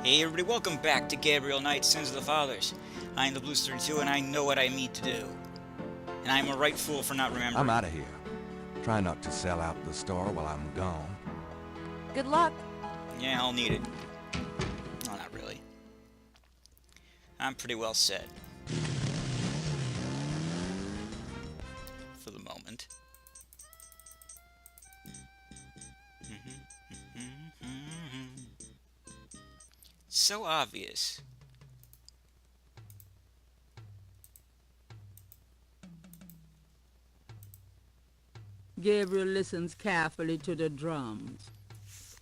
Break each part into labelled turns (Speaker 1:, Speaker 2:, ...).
Speaker 1: Hey everybody, welcome back to Gabriel Knight, Sins of the Fathers. I am the Blues 32 and I know what I need to do. And I am a right fool for not remembering.
Speaker 2: I'm out of here. Try not to sell out the store while I'm gone.
Speaker 3: Good luck.
Speaker 1: Yeah, I'll need it. No, not really. I'm pretty well set. For the moment. So obvious.
Speaker 4: Gabriel listens carefully to the drums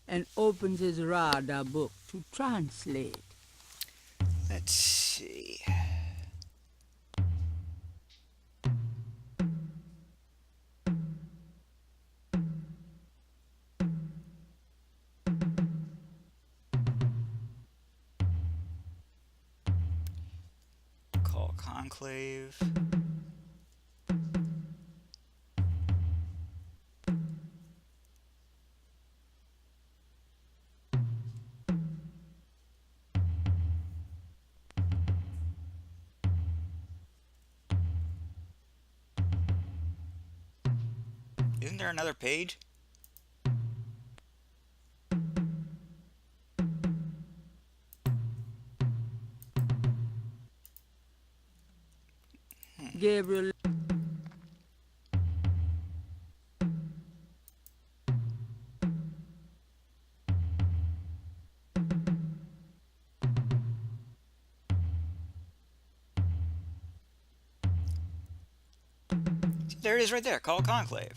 Speaker 4: and opens his radar book to translate.
Speaker 1: Let's see. Call Conclave. Isn't there another page?
Speaker 4: Gabriel
Speaker 1: There it is right there. Call Conclave.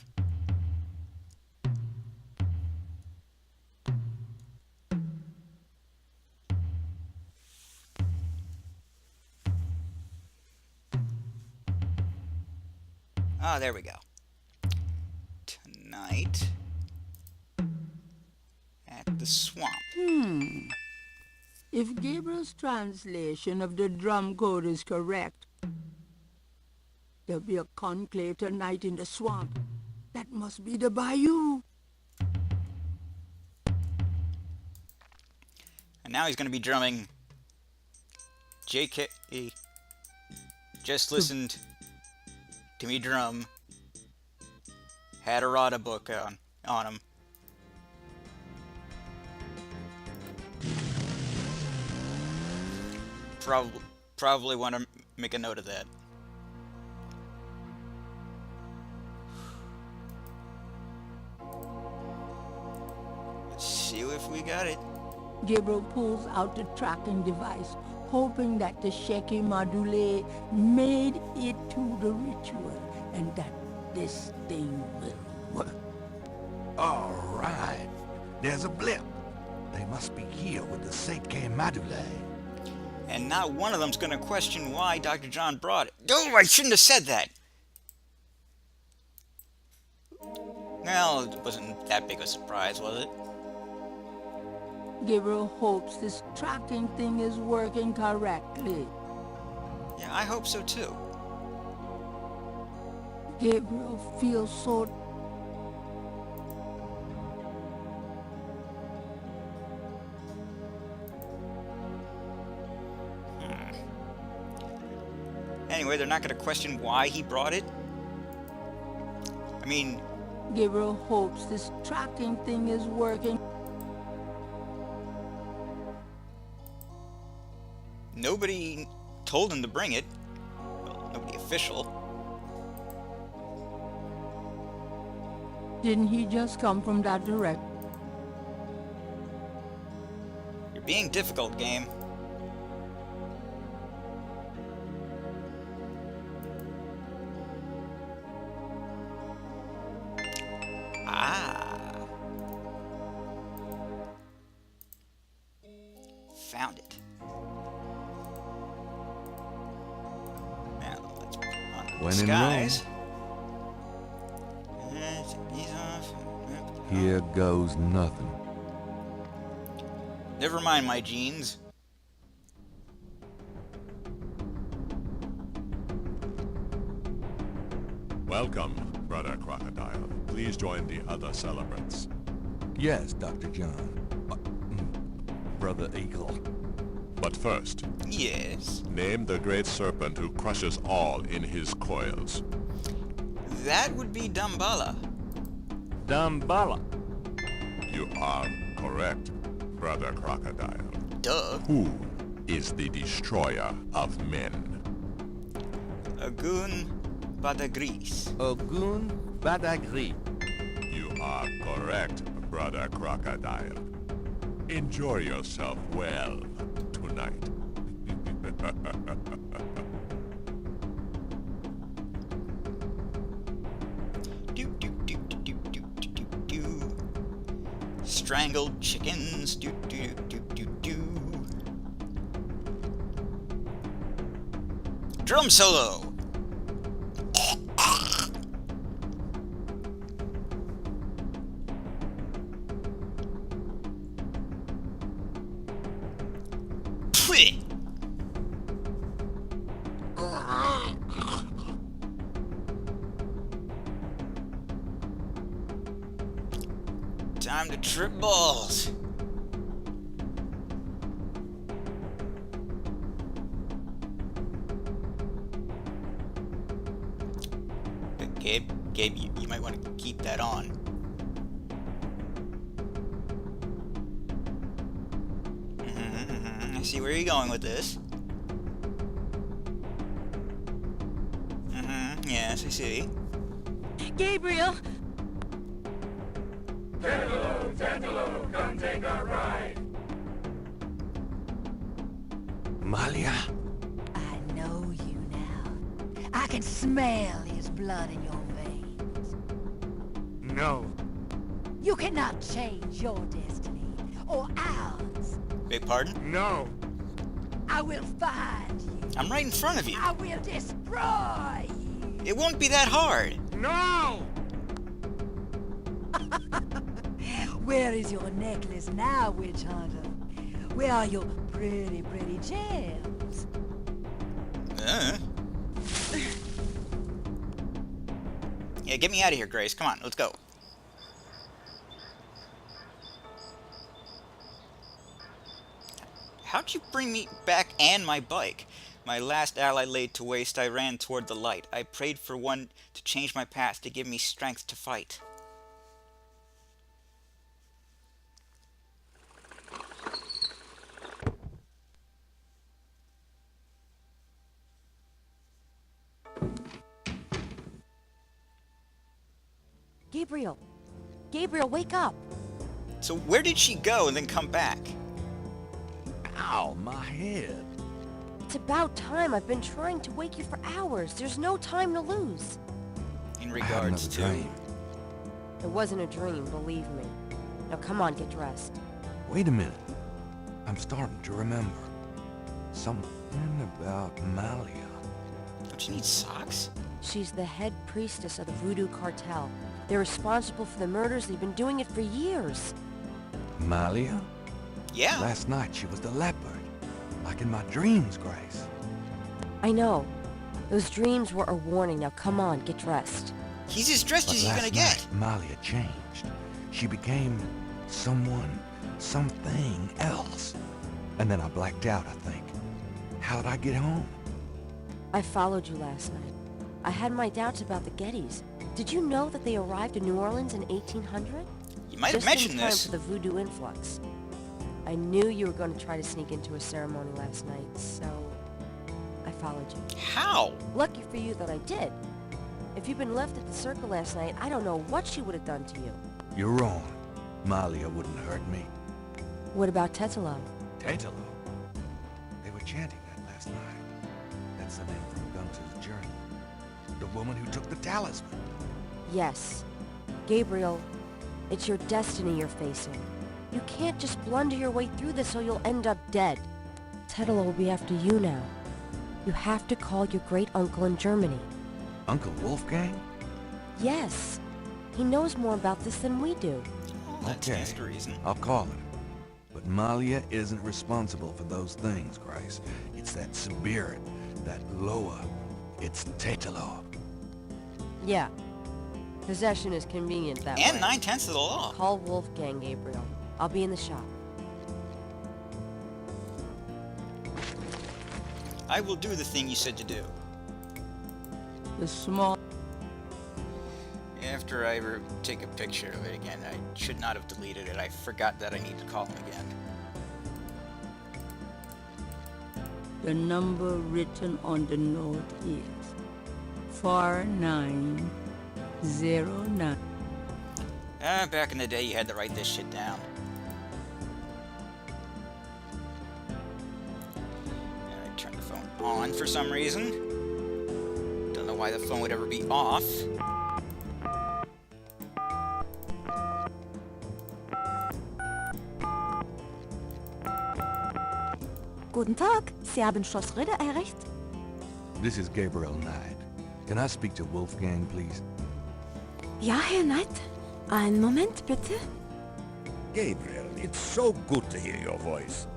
Speaker 1: Ah, there we go. Tonight at the swamp.
Speaker 4: If Gabriel's translation of the drum code is correct, there'll be a conclave tonight in the swamp. That must be the bayou.
Speaker 1: And now he's going to be drumming JK. Just listened to me drum. Had a Rada book on him. Probably want to make a note of that. Let's see if we got it.
Speaker 4: Gabriel pulls out the tracking device, hoping that the shaky module made it to the ritual and that this thing will work.
Speaker 2: All right. There's a blip. They must be here with the Seike Madule.
Speaker 1: And not one of them's going to question why Dr. John brought it. Oh, I shouldn't have said that. Well, it wasn't that big a surprise, was it?
Speaker 4: Gabriel hopes this tracking thing is working correctly.
Speaker 1: Yeah, I hope so too.
Speaker 4: Gabriel feels so...
Speaker 1: Anyway, they're not going to question why he brought it. I mean...
Speaker 4: Gabriel hopes this tracking thing is working.
Speaker 1: Nobody told him to bring it. Well, nobody official.
Speaker 4: Didn't he just come from that direct?
Speaker 1: You're being difficult, game. Ah. Found it. Now, let's put on the
Speaker 2: When in
Speaker 1: disguise.
Speaker 2: Here goes nothing.
Speaker 1: Never mind my jeans.
Speaker 5: Welcome, Brother Crocodile. Please join the other celebrants.
Speaker 2: Yes, Dr. John. Brother Eagle.
Speaker 5: But first,
Speaker 1: Yes.
Speaker 5: name the great serpent who crushes all in his coils.
Speaker 1: That would be Damballa.
Speaker 2: Damballa.
Speaker 5: You are correct, Brother Crocodile.
Speaker 1: Duh.
Speaker 5: Who is the destroyer of men?
Speaker 1: Agun Badagris.
Speaker 2: Ogun Badagri.
Speaker 5: You are correct, Brother Crocodile. Enjoy yourself well tonight.
Speaker 1: Do do do do do do do do do. Strangled chickens. Do do do do do. Drum solo. Pwah! Time to trip balls. Gabe, you might want to keep that on. I see where you're going with this. Yes, I see.
Speaker 4: Gabriel!
Speaker 2: Malia.
Speaker 4: I know you now. I can smell his blood in your veins.
Speaker 2: No.
Speaker 4: You cannot change your destiny, or ours.
Speaker 1: Beg pardon?
Speaker 2: No.
Speaker 4: I will find you.
Speaker 1: I'm right in front of you.
Speaker 4: I will destroy you.
Speaker 1: It won't be that hard.
Speaker 2: No!
Speaker 4: Where is your necklace now, witch hunter? Where are your pretty, pretty gems?
Speaker 1: Yeah, get me out of here, Grace. Come on, let's go. How'd you bring me back and my bike? My last ally laid to waste, I ran toward the light. I prayed for one to change my past, to give me strength to fight.
Speaker 3: Gabriel! Gabriel, wake up!
Speaker 1: So where did she go and then come back?
Speaker 2: Ow, my head.
Speaker 3: It's about time. I've been trying to wake you for hours. There's no time to lose.
Speaker 1: In
Speaker 2: I had
Speaker 1: regards
Speaker 2: another
Speaker 1: to...
Speaker 2: dream.
Speaker 3: It wasn't a dream, believe me. Now come on, get dressed.
Speaker 2: Wait a minute. I'm starting to remember. Something about Malia.
Speaker 1: Don't you need socks?
Speaker 3: She's the head priestess of the Voodoo Cartel. They're responsible for the murders. They've been doing it for years.
Speaker 2: Malia?
Speaker 1: Yeah.
Speaker 2: Last night she was the leopard. Like in my dreams, Grace.
Speaker 3: I know. Those dreams were a warning. Now come on, get dressed.
Speaker 1: He's as dressed
Speaker 2: But
Speaker 1: as he's
Speaker 2: last
Speaker 1: gonna get.
Speaker 2: night, Malia changed. She became someone, something else. And then I blacked out, I think. How'd I get home?
Speaker 3: I followed you last night. I had my doubts about the Gettys. Did you know that they arrived in New Orleans in 1800?
Speaker 1: You might have
Speaker 3: Just
Speaker 1: mentioned
Speaker 3: in time
Speaker 1: this.
Speaker 3: for the voodoo influx. I knew you were going to try to sneak into a ceremony last night, so I followed you.
Speaker 1: How?
Speaker 3: Lucky for you that I did. If you'd been left at the circle last night, I don't know what she would have done to you.
Speaker 2: You're wrong. Malia wouldn't hurt me.
Speaker 3: What about Tetelo?
Speaker 2: Tatalo. They were chanting that last night. That's the name from Gunter's journey. The woman who took the talisman.
Speaker 3: Yes. Gabriel, it's your destiny you're facing. You can't just blunder your way through this or you'll end up dead. Tetelo will be after you now. You have to call your great uncle in Germany.
Speaker 2: Uncle Wolfgang?
Speaker 3: Yes. He knows more about this than we do.
Speaker 1: Oh, that stands to reason.
Speaker 2: I'll call him. But Malia isn't responsible for those things, Grace. It's that spirit, that Loa. It's Tetelo.
Speaker 3: Yeah. Possession is convenient that
Speaker 1: And
Speaker 3: way.
Speaker 1: 9/10 of the law.
Speaker 3: Call Wolfgang, Gabriel. I'll be in the shop.
Speaker 1: I will do the thing you said to do.
Speaker 4: The small...
Speaker 1: After I take a picture of it again, I should not have deleted it. I forgot that I need to call him again.
Speaker 4: The number written on the note is 4909.
Speaker 1: Back in the day, you had to write this shit down. And I turned the phone on for some reason. Don't know why the phone would ever be off.
Speaker 3: Guten Tag, Sie haben Schloss Ritter erreicht?
Speaker 2: This is Gabriel Knight. Can I speak to Wolfgang, please?
Speaker 3: Ja, Herr Knight. Einen Moment, bitte.
Speaker 6: Gabriel, it's so good to hear your voice.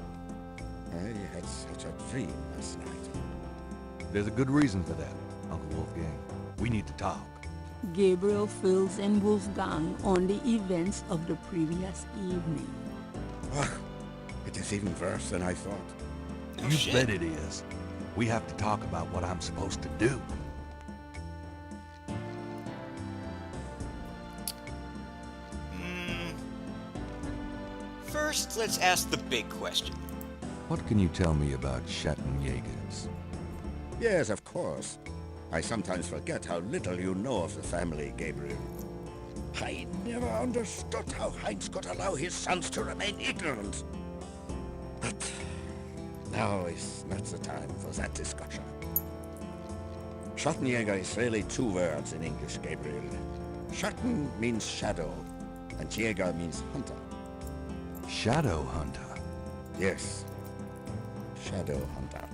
Speaker 6: I had such a dream last night.
Speaker 2: There's a good reason for that, Uncle Wolfgang. We need to talk.
Speaker 4: Gabriel fills in Wolfgang on the events of the previous evening.
Speaker 6: Ah, it is even worse than I thought.
Speaker 1: Oh,
Speaker 2: You
Speaker 1: shit.
Speaker 2: bet it is. We have to talk about what I'm supposed to do.
Speaker 1: First, let's ask the big question.
Speaker 2: What can you tell me about Schattenjägers?
Speaker 6: Yes, of course. I sometimes forget how little you know of the family, Gabriel. I never understood how Heinz could allow his sons to remain ignorant. But now is not the time for that discussion. Schattenjäger is really two words in English, Gabriel. Schatten means shadow, and Jäger means hunter.
Speaker 2: Shadow Hunter.
Speaker 6: Yes, shadow hunter.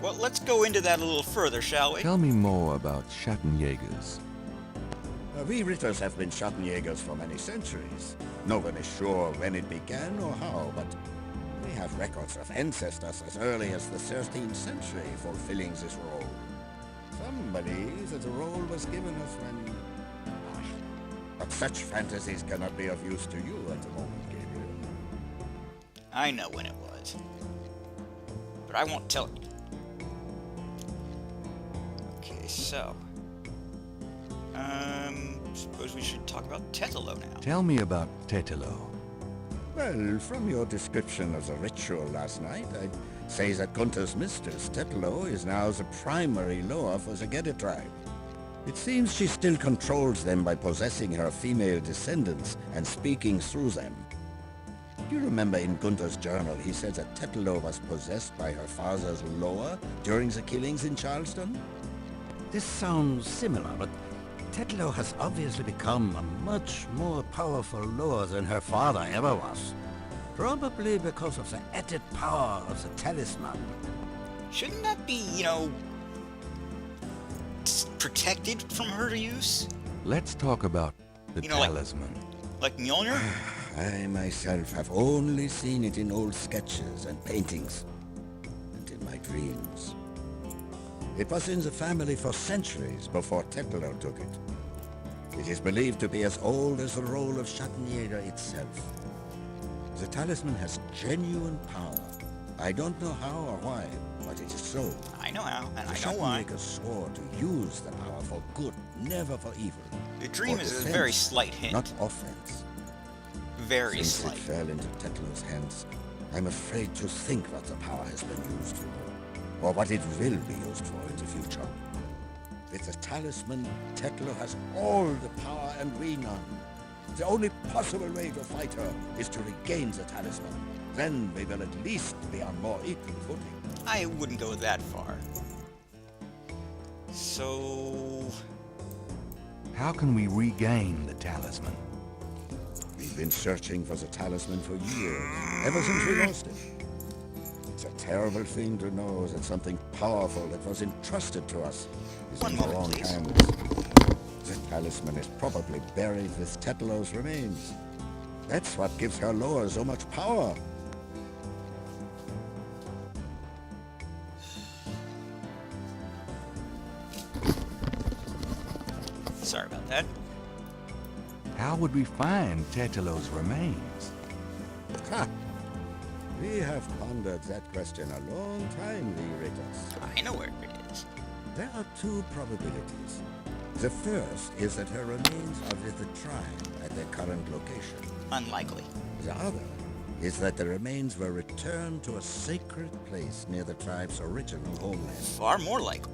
Speaker 1: Well, let's go into that a little further, shall we?
Speaker 2: Tell me more about Schattenjägers.
Speaker 6: We Ritters have been Schattenjägers for many centuries. No one is sure when it began or how, but we have records of ancestors as early as the 13th century fulfilling this role. Some believe that the role was given us when... But such fantasies cannot be of use to you at the moment, Gabriel.
Speaker 1: I know when it was. But I won't tell you. Okay, so... suppose we should talk about Tetelo now.
Speaker 2: Tell me about Tetelo.
Speaker 6: Well, from your description of the ritual last night, I'd say that Gunther's mistress, Tetelo, is now the primary Loa for the Gede tribe. It seems she still controls them by possessing her female descendants and speaking through them. Do you remember in Gunther's journal he said that Tetelo was possessed by her father's Loa during the killings in Charleston?
Speaker 7: This sounds similar, but Tetelo has obviously become a much more powerful Loa than her father ever was. Probably because of the added power of the talisman.
Speaker 1: Shouldn't that be, protected from her use?
Speaker 2: Let's talk about the
Speaker 1: You know, like-
Speaker 2: talisman.
Speaker 1: Like Mjolnir?
Speaker 6: I myself have only seen it in old sketches and paintings, and in my dreams. It was in the family for centuries before Tetelo took it. It is believed to be as old as the role of Schattenjäger itself. The talisman has genuine power. I don't know how or why, but it is so.
Speaker 1: I know how, and
Speaker 6: The
Speaker 1: I know why.
Speaker 6: Schattenjäger swore to use the power for good, never for evil.
Speaker 1: The dream
Speaker 6: For
Speaker 1: is a
Speaker 6: defense,
Speaker 1: very slight hint.
Speaker 6: not offense.
Speaker 1: Very
Speaker 6: Since
Speaker 1: slight.
Speaker 6: it fell into Tetelo's hands, I'm afraid to think what the power has been used for, or what it will be used for in the future. With the talisman, Tetelo has all the power and we none. The only possible way to fight her is to regain the talisman. Then we will at least be on more equal footing.
Speaker 1: I wouldn't go that far. So...
Speaker 2: How can we regain the talisman?
Speaker 6: We've been searching for the talisman for years, ever since we lost it. It's a terrible thing to know that something powerful that was entrusted to us is
Speaker 1: One
Speaker 6: in the
Speaker 1: moment,
Speaker 6: wrong
Speaker 1: please.
Speaker 6: hands. The talisman is probably buried with Tetelo's remains. That's what gives her lore so much power.
Speaker 1: Sorry about that.
Speaker 2: How would we find Tetelo's remains?
Speaker 6: Ha! We have pondered that question a long time, Ritas.
Speaker 1: I know where it is.
Speaker 6: There are two probabilities. The first is that her remains are with the tribe at their current location.
Speaker 1: Unlikely.
Speaker 6: The other is that the remains were returned to a sacred place near the tribe's original homeland.
Speaker 1: Far more likely.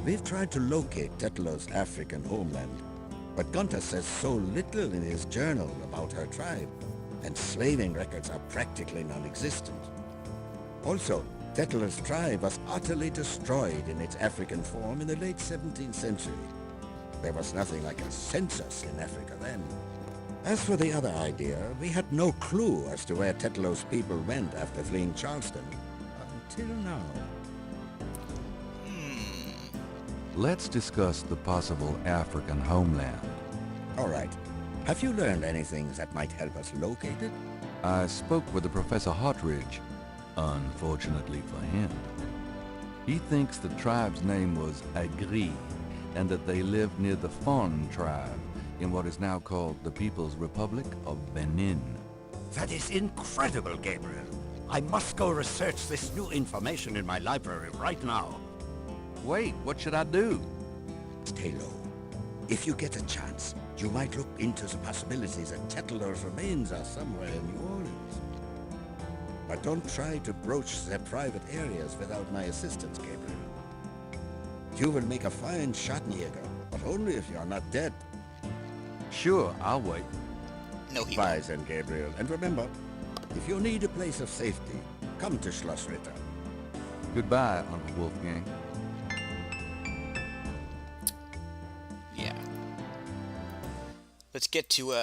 Speaker 6: We've tried to locate Tetlo's African homeland, but Gunter says so little in his journal about her tribe, and slaving records are practically non-existent. Also, Tetlo's tribe was utterly destroyed in its African form in the late 17th century. There was nothing like a census in Africa then. As for the other idea, we had no clue as to where Tetlo's people went after fleeing Charleston. Until now.
Speaker 2: Let's discuss the possible African homeland.
Speaker 6: All right. Have you learned anything that might help us locate it?
Speaker 2: I spoke with the Professor Hartridge, unfortunately for him. He thinks the tribe's name was Agri, and that they lived near the Fon tribe in what is now called the People's Republic of Benin.
Speaker 7: That is incredible, Gabriel. I must go research this new information in my library right now.
Speaker 2: Wait, what should I do?
Speaker 6: Stay low. If you get a chance, you might look into the possibilities that Tetlo's remains are somewhere in New Orleans. But don't try to broach their private areas without my assistance, Gabriel. You will make a fine Schattenjäger, but only if you are not dead.
Speaker 2: Sure, I'll wait.
Speaker 1: No, he
Speaker 6: Bye
Speaker 1: won't.
Speaker 6: then, Gabriel. And remember, if you need a place of safety, come to Schloss Ritter.
Speaker 2: Goodbye, Uncle Wolfgang.
Speaker 1: Yeah. Let's get to,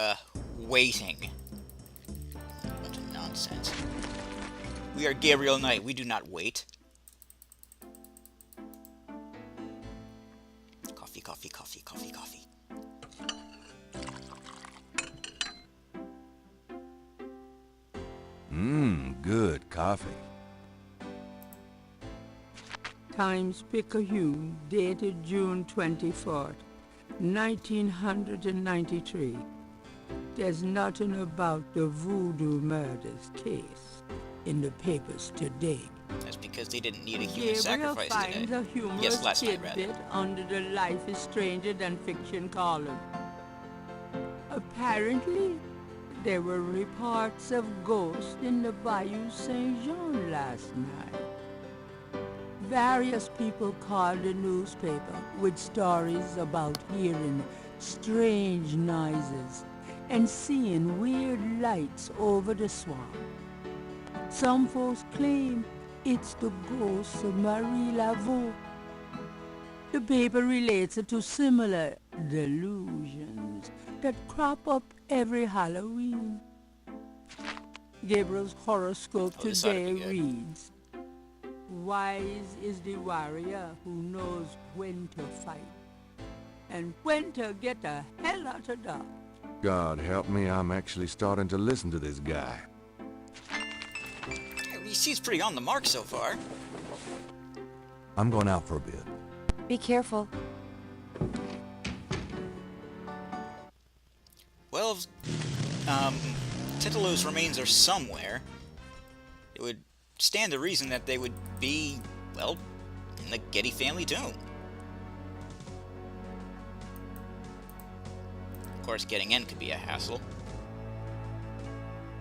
Speaker 1: waiting. Bunch of nonsense. We are Gabriel Knight. We do not wait. Coffee, coffee, coffee, coffee, coffee.
Speaker 2: Good coffee.
Speaker 4: Times Picayune, dated June 24th, 1993. There's nothing about the voodoo murders case in the papers today.
Speaker 1: That's because they didn't need a human
Speaker 4: Gabriel
Speaker 1: sacrifice
Speaker 4: finds
Speaker 1: today.
Speaker 4: a humorous
Speaker 1: Yes, last night, rather.
Speaker 4: tidbit under the Life is Stranger Than Fiction column. Apparently, there were reports of ghosts in the Bayou Saint-Jean last night. Various people called the newspaper with stories about hearing strange noises and seeing weird lights over the swamp. Some folks claim it's the ghost of Marie Laveau. The paper relates it to similar delusions that crop up every Halloween. Gabriel's horoscope
Speaker 1: Oh, this ought to
Speaker 4: today
Speaker 1: be good.
Speaker 4: reads, "Wise is the warrior who knows when to fight and when to get the hell out of dodge."
Speaker 2: God help me, I'm actually starting to listen to this guy.
Speaker 1: He seems pretty on the mark so far.
Speaker 2: I'm going out for a bit.
Speaker 3: Be careful.
Speaker 1: Well, Titulo's remains are somewhere. It would stand to reason that they would be, well, in the Getty family tomb. Of course, getting in could be a hassle.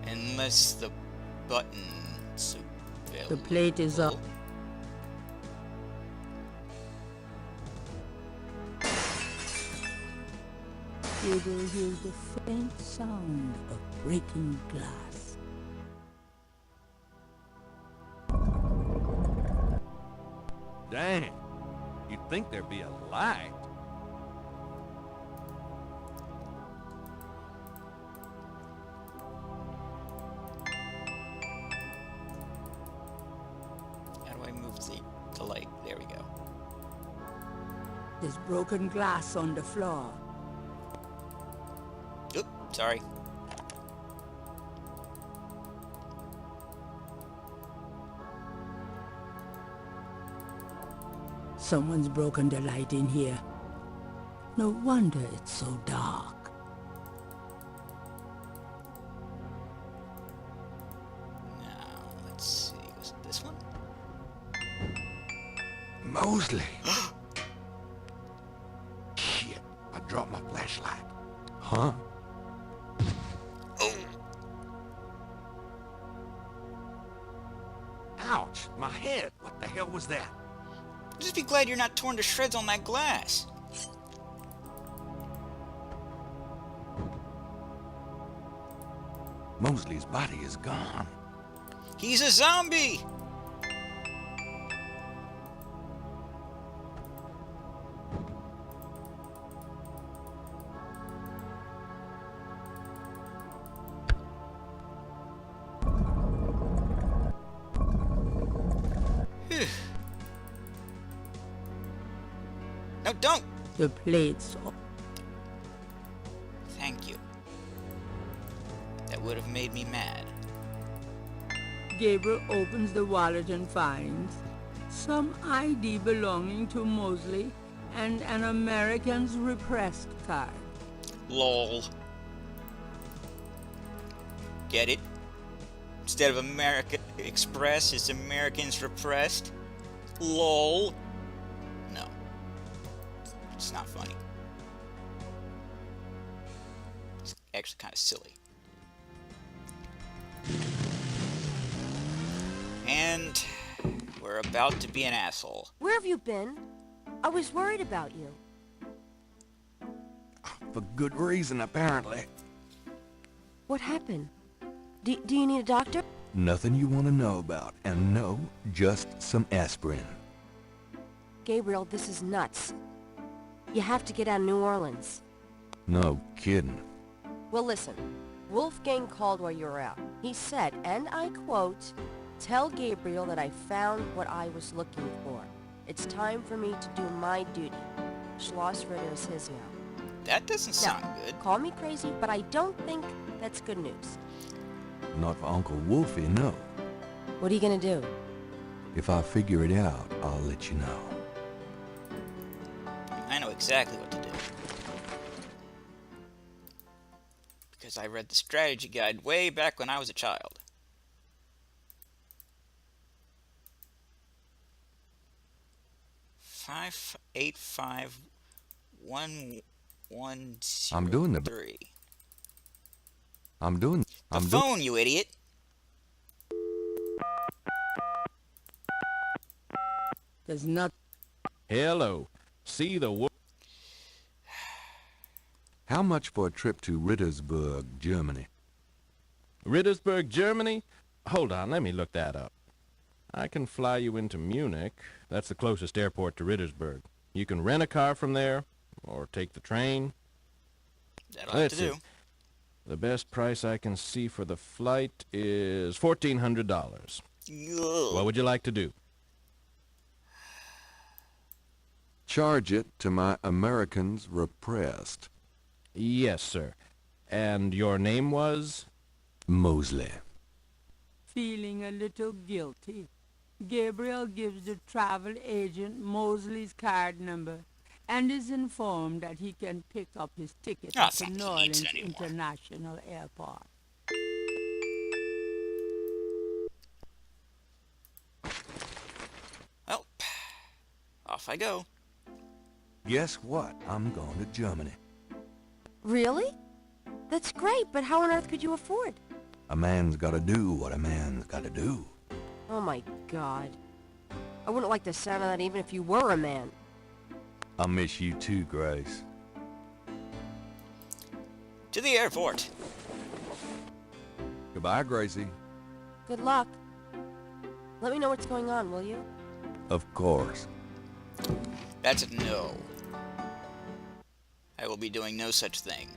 Speaker 1: Unless the button's available.
Speaker 4: The plate is up. Gabriel hears the faint sound of breaking glass.
Speaker 2: Dang, you'd think there'd be a light.
Speaker 1: How do I move the light? There we go.
Speaker 4: There's broken glass on the floor.
Speaker 1: Oop, sorry.
Speaker 4: Someone's broken the light in here. No wonder it's so dark.
Speaker 1: Now, let's
Speaker 7: Mosley! Shit, I dropped my flashlight. Huh?
Speaker 1: Oh,
Speaker 7: Ouch, my head. What the hell was that?
Speaker 1: just be glad you're not torn to shreds on that glass.
Speaker 2: Mosley's body is gone.
Speaker 1: He's a zombie! Phew. No, don't!
Speaker 4: The plates.
Speaker 1: Thank you. That would have made me mad.
Speaker 4: Gabriel opens the wallet and finds some ID belonging to Mosley and an American's repressed card.
Speaker 1: LOL. Get it? Instead of American Express, it's Americans Repressed? LOL. No. It's not funny. It's actually kind of silly. And we're about to be an asshole.
Speaker 3: Where have you been? I was worried about you.
Speaker 2: For good reason, apparently.
Speaker 3: What happened? Do you need a doctor?
Speaker 2: Nothing you want to know about. And no, just some aspirin.
Speaker 3: Gabriel, this is nuts. You have to get out of New Orleans.
Speaker 2: No kidding.
Speaker 3: Well, listen. Wolfgang called while you were out. He said, and I quote, "Tell Gabriel that I found what I was looking for. It's time for me to do my duty. Schloss Ritter is his now."
Speaker 1: That doesn't sound good.
Speaker 3: Call me crazy, but I don't think that's good news.
Speaker 2: Not for Uncle Wolfie, no.
Speaker 3: What are you gonna do?
Speaker 2: If I figure it out, I'll let you know.
Speaker 1: I know exactly what to do. Because I read the strategy guide way back when I was a child. Five, 8, 5, 1, 1, 0,
Speaker 2: I'm doing the
Speaker 1: 3.
Speaker 2: The
Speaker 1: The phone, you idiot!
Speaker 4: Does not.
Speaker 8: Hello. See the wo-
Speaker 2: How much for a trip to Rittersburg, Germany?
Speaker 8: Rittersburg, Germany? Hold on, let me look that up. I can fly you into Munich. That's the closest airport to Rittersburg. You can rent a car from there, or take the train.
Speaker 1: That'll have
Speaker 8: Let's
Speaker 1: to do.
Speaker 8: see. The best price I can see for the flight is $1,400.
Speaker 1: Ugh.
Speaker 8: What would you like to do?
Speaker 2: Charge it to my Americans repressed.
Speaker 8: Yes, sir. And your name was?
Speaker 2: Mosley.
Speaker 4: Feeling a little guilty, Gabriel gives the travel agent Mosley's card number and is informed that he can pick up his ticket
Speaker 1: Ah,
Speaker 4: at the
Speaker 1: fuck,
Speaker 4: New
Speaker 1: he needs it
Speaker 4: Orleans
Speaker 1: anymore.
Speaker 4: International Airport.
Speaker 1: Well, off I go.
Speaker 2: Guess what? I'm going to Germany.
Speaker 3: Really? That's great, but how on earth could you afford?
Speaker 2: A man's gotta do what a man's gotta do.
Speaker 3: Oh my God. I wouldn't like the sound of that even if you were a man.
Speaker 2: I'll miss you too, Grace.
Speaker 1: To the airport.
Speaker 2: Goodbye, Gracie.
Speaker 3: Good luck. Let me know what's going on, will you?
Speaker 2: Of course.
Speaker 1: That's a no. I will be doing no such thing.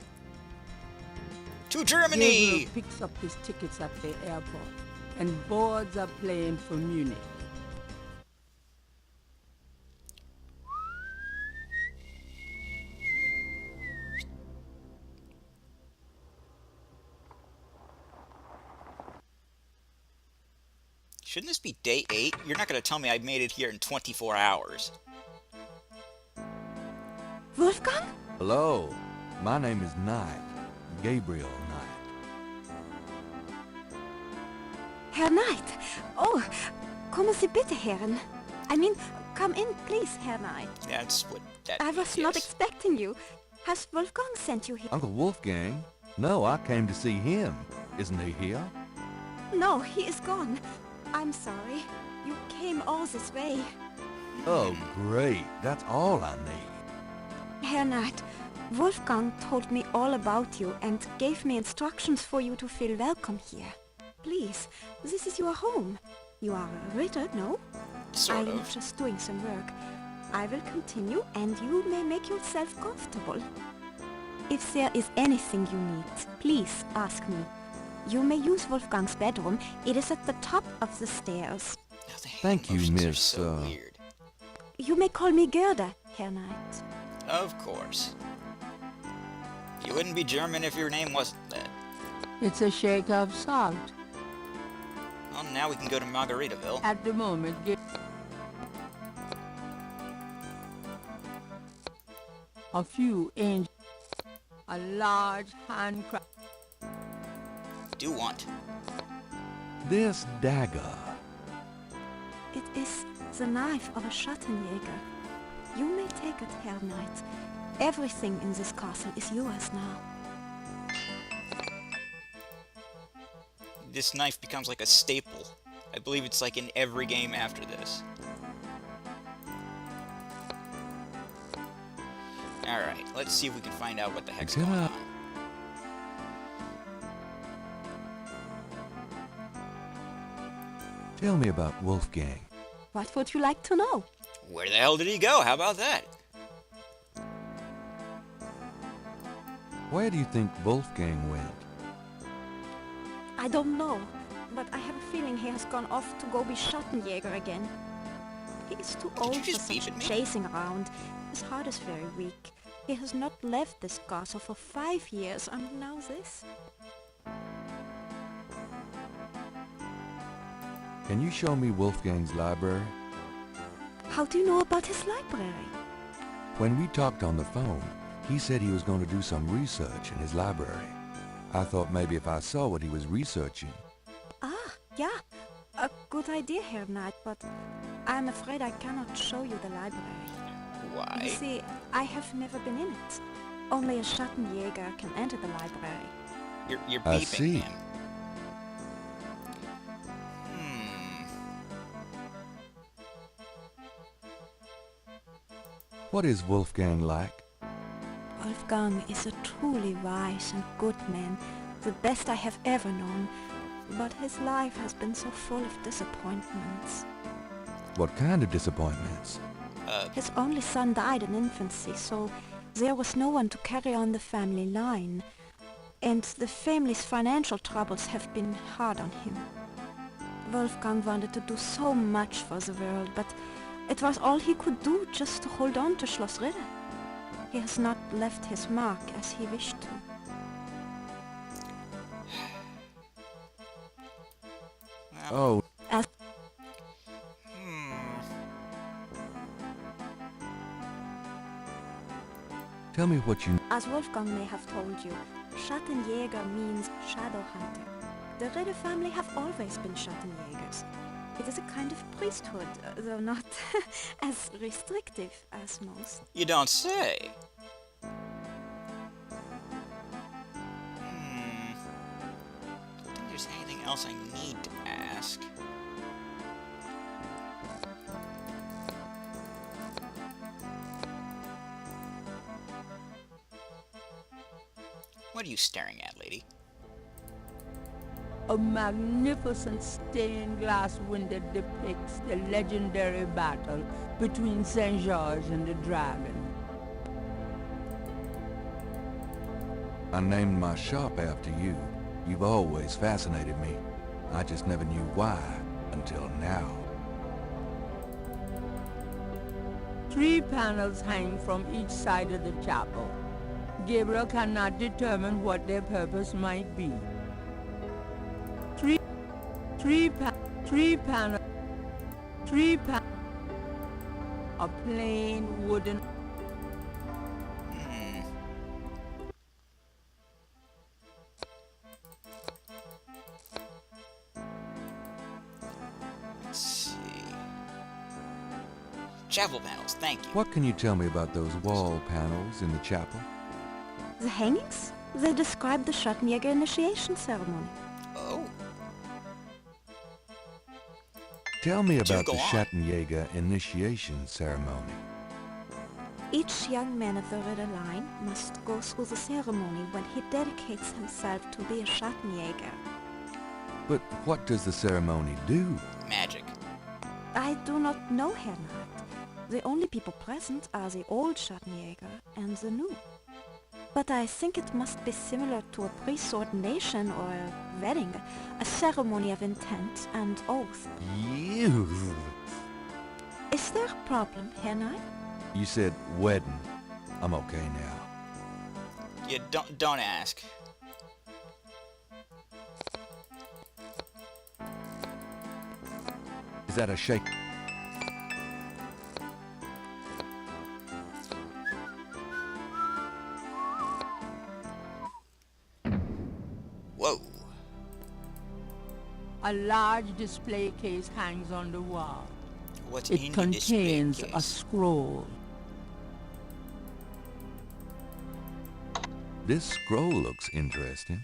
Speaker 1: To Germany!
Speaker 4: Gabriel picks up his tickets at the airport and boards a plane for Munich.
Speaker 1: Shouldn't this be day 8? You're not going to tell me I made it here in 24 hours.
Speaker 3: Wolfgang?
Speaker 2: Hello. My name is Knight. Gabriel Knight.
Speaker 9: Herr Knight! Oh, kommen Sie bitte, Herren. I mean, Come in, please, Herr Knight.
Speaker 1: That's what that
Speaker 9: I
Speaker 1: means,
Speaker 9: was not
Speaker 1: yes.
Speaker 9: expecting you. Has Wolfgang sent you here?
Speaker 2: Uncle Wolfgang? No, I came to see him. Isn't he here?
Speaker 9: No, he is gone. I'm sorry. You came all this way.
Speaker 2: Oh, great. That's all I need.
Speaker 9: Herr Knight, Wolfgang told me all about you and gave me instructions for you to feel welcome here. Please, this is your home. You are a Ritter, no?
Speaker 1: Sort
Speaker 9: I'm
Speaker 1: of.
Speaker 9: just doing some work. I will continue and you may make yourself comfortable. If there is anything you need, please ask me. You may use Wolfgang's bedroom. It is at the top of the stairs.
Speaker 1: Now, the hand
Speaker 2: Thank you,
Speaker 1: motions are
Speaker 2: Miss,
Speaker 1: so weird.
Speaker 9: You may call me Gerda, Herr Knight.
Speaker 1: Of course. You wouldn't be German if your name wasn't that.
Speaker 4: It's a shake of salt.
Speaker 1: Well, now we can go to Margaritaville.
Speaker 4: At the moment, a few angels, a large handcraft.
Speaker 1: Do want.
Speaker 2: This dagger.
Speaker 9: It is the knife of a Schattenjäger. You may take it, Herr Knight. Everything in this castle is yours now.
Speaker 1: This knife becomes like a staple. I believe it's like in every game after this. Alright, let's see if we can find out what the heck's going on.
Speaker 2: Tell me about Wolfgang.
Speaker 9: What would you like to know?
Speaker 1: Where the hell did he go? How about that?
Speaker 2: Where do you think Wolfgang went?
Speaker 9: I don't know, but I have a feeling he has gone off to go be Schattenjäger again. He is too old
Speaker 1: you
Speaker 9: for
Speaker 1: just beep
Speaker 9: such
Speaker 1: at me?
Speaker 9: chasing around. His heart is very weak. He has not left this castle for 5 years, and now this.
Speaker 2: Can you show me Wolfgang's library?
Speaker 9: How do you know about his library?
Speaker 2: When we talked on the phone, he said he was going to do some research in his library. I thought maybe if I saw what he was researching.
Speaker 9: Ah, yeah. A good idea, Herr Knight, but I'm afraid I cannot show you the library. You
Speaker 1: Why?
Speaker 9: see, I have never been in it. Only a Schattenjäger can enter the library.
Speaker 1: You're
Speaker 2: I
Speaker 1: beeping
Speaker 2: see.
Speaker 1: him.
Speaker 2: What is Wolfgang like?
Speaker 9: Wolfgang is a truly wise and good man, the best I have ever known. But his life has been so full of disappointments.
Speaker 2: What kind of disappointments?
Speaker 9: His only son died in infancy, so there was no one to carry on the family line. And the family's financial troubles have been hard on him. Wolfgang wanted to do so much for the world, but it was all he could do just to hold on to Schloss Ritter. He has not left his mark as he wished to.
Speaker 2: Oh,
Speaker 9: As
Speaker 2: tell me what you...
Speaker 9: As Wolfgang may have told you, Schattenjäger means shadow hunter. The Ritter family have always been Schattenjägers. It is a kind of priesthood, though not as restrictive as most.
Speaker 1: You don't say. Don't think there's anything else I need to ask. What are you staring at, lady?
Speaker 4: A magnificent stained glass window depicts the legendary battle between Saint George and the dragon.
Speaker 2: I named my shop after you. You've always fascinated me. I just never knew why until now.
Speaker 4: 3 panels hang from each side of the chapel. Gabriel cannot determine what their purpose might be. Three panels. A plain wooden.
Speaker 1: Let's see. Chapel panels, thank you.
Speaker 2: What can you tell me about those wall panels in the chapel?
Speaker 9: The hangings? They describe the Schattenjäger initiation ceremony.
Speaker 1: Oh,
Speaker 2: Tell me
Speaker 1: Do
Speaker 2: about
Speaker 1: go
Speaker 2: the
Speaker 1: on.
Speaker 2: Schattenjäger initiation ceremony.
Speaker 9: Each young man of the Ritter line must go through the ceremony when he dedicates himself to be a Schattenjäger.
Speaker 2: But what does the ceremony do?
Speaker 1: magic.
Speaker 9: I do not know, Herr Knight. The only people present are the old Schattenjäger and the new. But I think it must be similar to a priest's ordination or a wedding, a ceremony of intent and oath.
Speaker 2: You.
Speaker 9: Is there a problem, Herr Knight?
Speaker 2: You said wedding. I'm okay now.
Speaker 1: Yeah, don't ask.
Speaker 2: Is that a shake?
Speaker 1: Whoa.
Speaker 4: A large display case hangs on the wall.
Speaker 1: What's
Speaker 4: It
Speaker 1: in the display
Speaker 4: contains a
Speaker 1: case?
Speaker 4: scroll.
Speaker 2: This scroll looks interesting.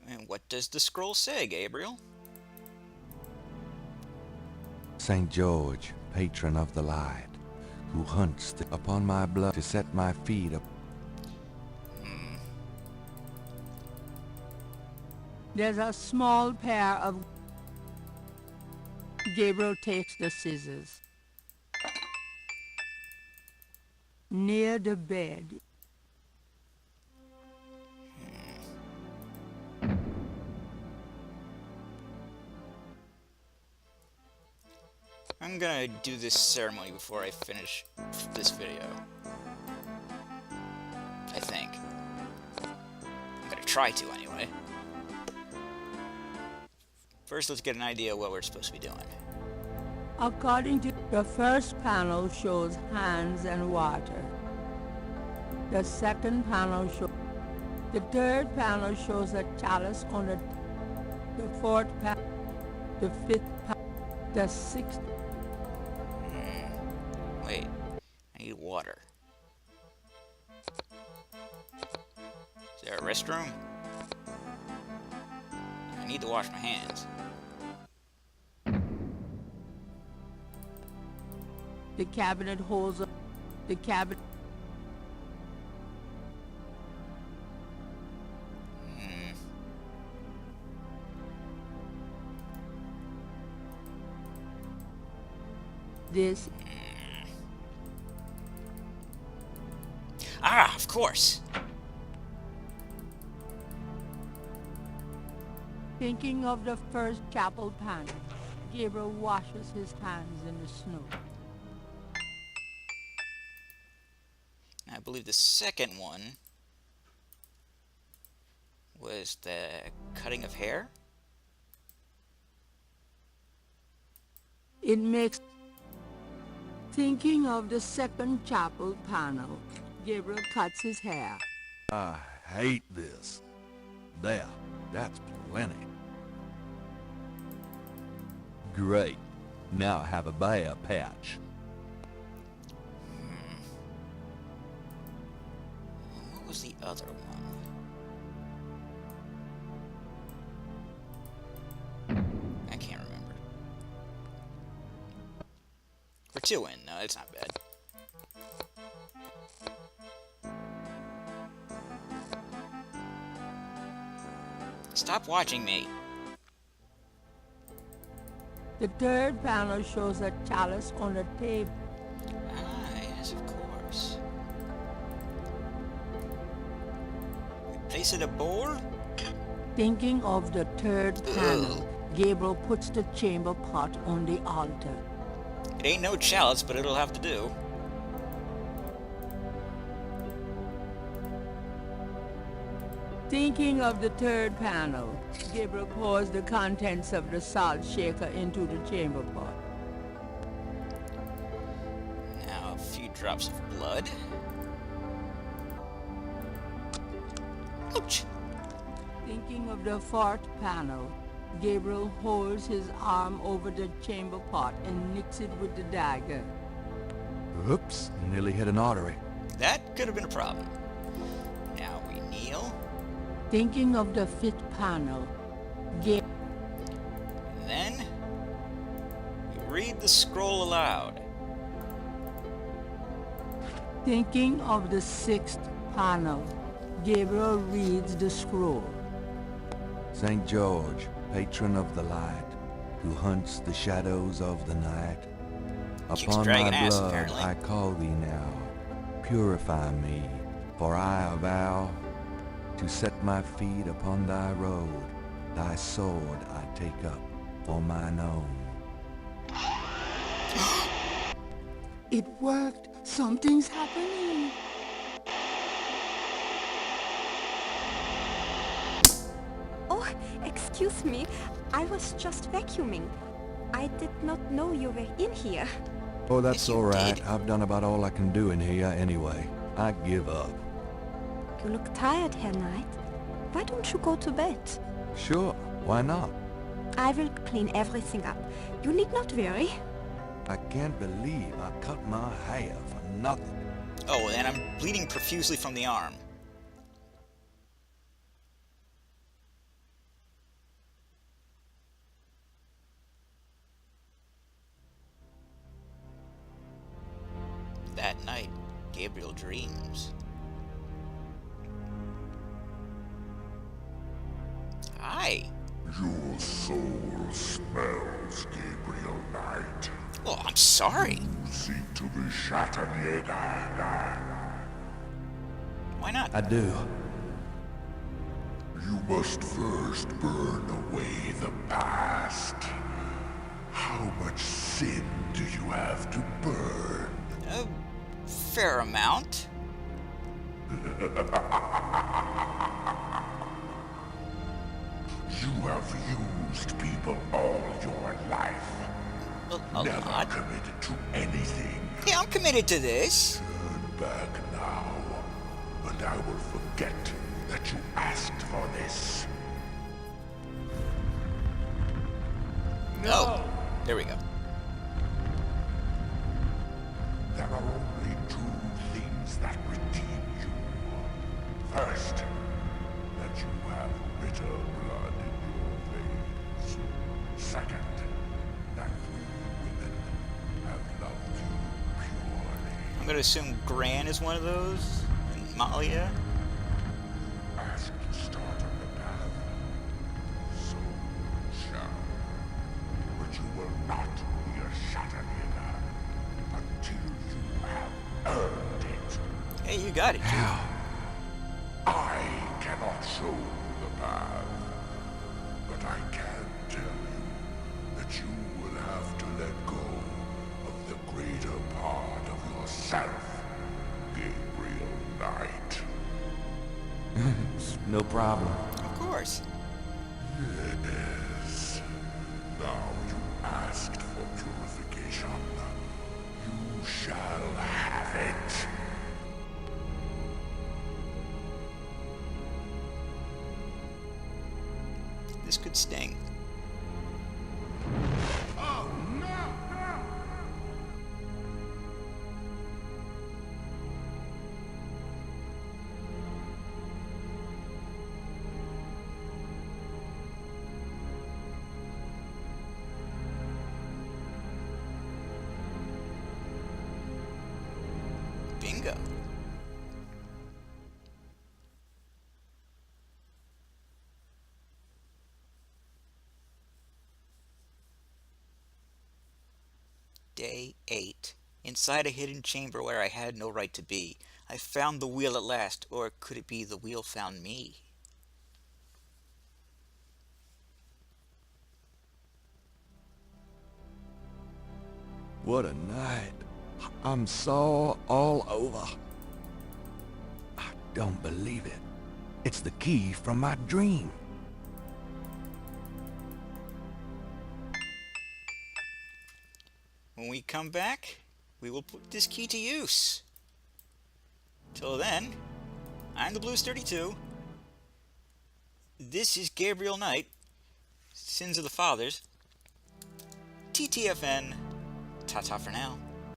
Speaker 1: And what does the scroll say, Gabriel?
Speaker 2: St. George, patron of the light, who hunts upon my blood to set my feet up.
Speaker 4: There's a small pair of... Gabriel takes the scissors. Near the bed.
Speaker 1: I'm gonna do this ceremony before I finish this video. I think. I'm gonna try to, anyway. First, let's get an idea of what we're supposed to be doing.
Speaker 4: According to the first panel shows hands and water. The second panel shows... The third panel shows a chalice on the fourth panel. The fifth panel. The sixth...
Speaker 1: Wait, I need water. Is there a restroom? I need to wash my hands.
Speaker 4: The cabinet holds a... The cabinet... This...
Speaker 1: Ah, of course!
Speaker 4: Thinking of the first chapel panel, Gabriel washes his hands in the snow.
Speaker 1: I believe the second one was the cutting of hair?
Speaker 4: It makes... Thinking of the second chapel panel, Gabriel cuts his hair.
Speaker 2: I hate this. There, that's plenty. Great. Now I have a bare patch.
Speaker 1: What was the other one? I can't remember. We're two in. No, it's not bad. Stop watching me.
Speaker 4: The third panel shows a chalice on a table.
Speaker 1: Ah, yes, of course. Place it a bowl?
Speaker 4: Thinking of the third panel, Gabriel puts the chamber pot on the altar.
Speaker 1: It ain't no chalice, but it'll have to do.
Speaker 4: Thinking of the third panel, Gabriel pours the contents of the salt shaker into the chamber pot.
Speaker 1: Now, a few drops of blood. Ouch!
Speaker 4: Thinking of the fourth panel, Gabriel holds his arm over the chamber pot and nicks it with the dagger.
Speaker 2: Oops, nearly hit an artery.
Speaker 1: That could have been a problem. Now we kneel.
Speaker 4: Thinking of the fifth panel,
Speaker 1: And then we read the scroll aloud.
Speaker 4: Thinking of the sixth panel, Gabriel reads the scroll.
Speaker 2: St. George, patron of the light, who hunts the shadows of the night.
Speaker 1: Keeps
Speaker 2: Upon
Speaker 1: dragging
Speaker 2: my
Speaker 1: ass,
Speaker 2: blood
Speaker 1: apparently.
Speaker 2: I call thee now. Purify me, for I avow to set my feet upon thy road. Thy sword I take up for mine own.
Speaker 4: It worked! Something's happening!
Speaker 9: Oh, excuse me. I was just vacuuming. I did not know you were in here.
Speaker 2: Oh, that's
Speaker 1: Yes, you
Speaker 2: all right.
Speaker 1: did.
Speaker 2: I've done about all I can do in here anyway. I give up.
Speaker 9: You look tired, Herr Knight. Why don't you go to bed?
Speaker 2: Sure, why not?
Speaker 9: I will clean everything up. You need not worry.
Speaker 2: I can't believe I cut my hair for nothing.
Speaker 1: Oh, and I'm bleeding profusely from the arm. That night, Gabriel dreams. Hi.
Speaker 5: Your soul smells, Gabriel Knight.
Speaker 1: Oh, I'm sorry.
Speaker 5: You seek to be Schattenjäger.
Speaker 1: Why not?
Speaker 2: I do.
Speaker 5: You must first burn away the past. How much sin do you have to burn?
Speaker 1: A fair amount.
Speaker 5: You have used people all your life.
Speaker 1: A
Speaker 5: Never
Speaker 1: lot.
Speaker 5: committed to anything.
Speaker 1: Yeah, I'm committed to this.
Speaker 5: Turn back now, and I will forget that you asked for this.
Speaker 1: Oh, there we go.
Speaker 5: There are only two things that redeem you. First, that you have bitter blood in your veins. Second, that women have loved you purely.
Speaker 1: I'm gonna assume Gran is one of those, and Malia.
Speaker 5: Ask to start on the path, so you shall. But you will not be a Schattenjäger until you have earned it.
Speaker 1: Hey, you got it, dude.
Speaker 2: How?
Speaker 5: I cannot show the path, but I can tell you that you will have to let go of the greater part of yourself, Gabriel Knight.
Speaker 2: No problem.
Speaker 1: Of course.
Speaker 5: Yes. Now you asked for purification. You shall have it.
Speaker 1: This could sting. Bingo. Day 8. Inside a hidden chamber where I had no right to be. I found the wheel at last, or could it be the wheel found me?
Speaker 2: What a night. I'm sore all over. I don't believe it. It's the key from my dream.
Speaker 1: When we come back, we will put this key to use. Till then, I'm the Blues 32. This is Gabriel Knight, sins of the fathers. TTFN. Ta-ta for now.